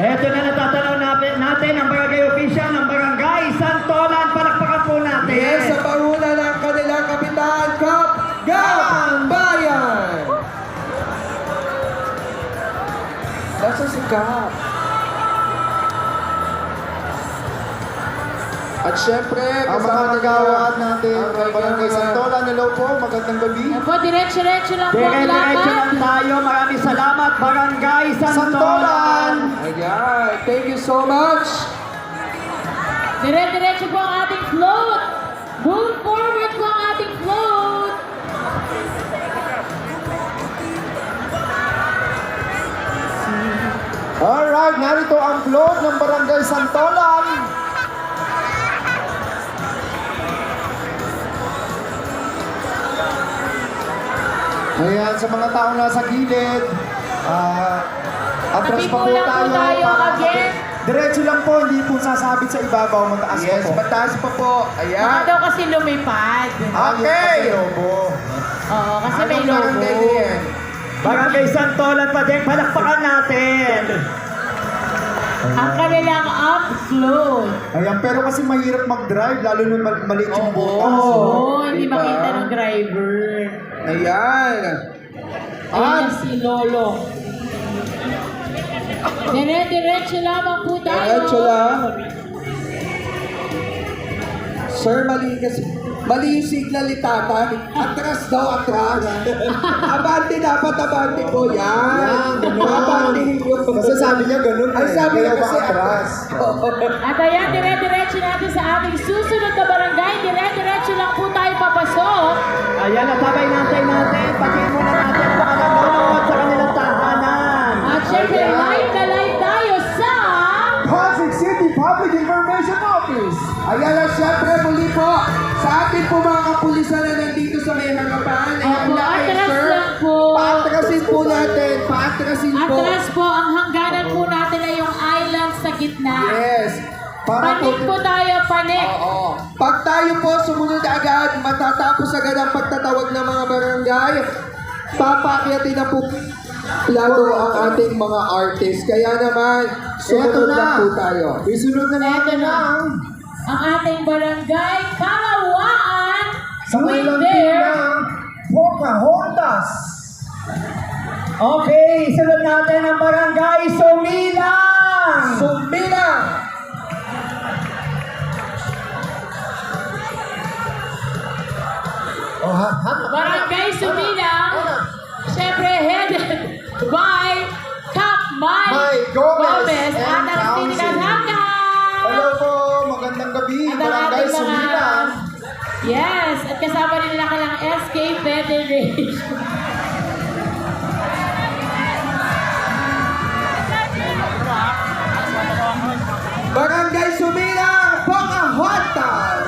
Eto na natatanaw natin ang barangay official ng barangay Santolan. Palakpakan po natin. Yes, sa panguna ng kanilang kapitan, Kap Gambayan. Nasa si Kap. At syempre, Ang mga nagawad natin kay Barangay Santolan, hello po, magandang gabi. Yan po, diretso-diretso lang po ang Dire-diretso lang lakad. tayo. Maraming salamat, barangay Santolan. ayan, thank you so much. Dire-diretso po ang ating float. Move forward po ang ating float. Alright, narito ang float ng Barangay Santolan. Ayan, sa mga taong nasa gilid, atras pa po Nabibulang po tayo para- again. Diretso lang po, hindi po sasabit sa ibabaw, mataas Yes, pa po. mataas pa po. Baka Ayan. daw kasi lumipad. Okay. Oo, kasi may Anong logo. barangay din? Barangay Santolan pa din. Palakpakan natin. Ang kanilang up float. Ayan, pero kasi mahirap mag-drive, lalo nung maliit yung Oo. butas. Oo, hindi diba? makita ng driver. Ayan. Ayan si Lolo. Dire-diretso lamang po tayo. Diretso lang. Sir, mali yung signal ni tatay. Atras daw, atras. Abante dapat, abante po. Yan. Abantihin yung Kasi sabi niya ganun Ay, sabi niya kaya kasi atras. At ayan, dire-diretso natin sa ating susunod na barangay. Dire-diretso lang po tayo papasok. Ayan, natabay natin. Patingin muna natin ang mga nanonood sa kanilang tahanan. At syempre, live na live tayo sa... Pasig City Public Information Office. Ayan na, syempre, muli po. Sa ating po mga kapulisan na nandito sa may harapan. Ayan Opo, na kayo, atras sir. lang po. Paatrasin po natin. Paatrasin po. Atras po, ang hangganan po natin ay yung island sa gitna. Yes. Para Panik po tayo, panik. Oo. Pag tayo po sumunod agad, matatapos agad ang pagtatawag ng mga barangay, papakyatin na po lalo ang ating mga artist. Kaya naman, sumunod Eto na. lang po tayo. Isunod na Eto natin na. ang Ang ating barangay, Kalawaan. sa with kanilang their... ng Pocahontas. Okay, sunod natin ang barangay Sumilang. Sumbilang! Oh, Barangay Sumilang. Siyempre, headed by Kap Mike Gomez At and ang Council. tinatangka. Hello po, magandang gabi, At ang Barangay ating mga... Sumilang. Yes, at kasama rin nila kanilang SK Federation. Barangay Sumilang, Pocahontas!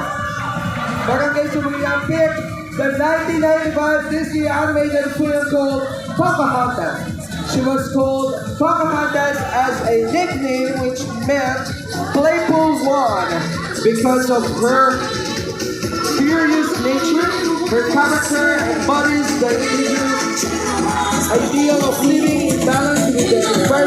Barangay Sumilang picked the 1995 Disney animated film called Pocahontas. She was called Pocahontas as a nickname which meant playful one because of her furious nature. Her character embodies the indigenous ideal of living in balance with the environment.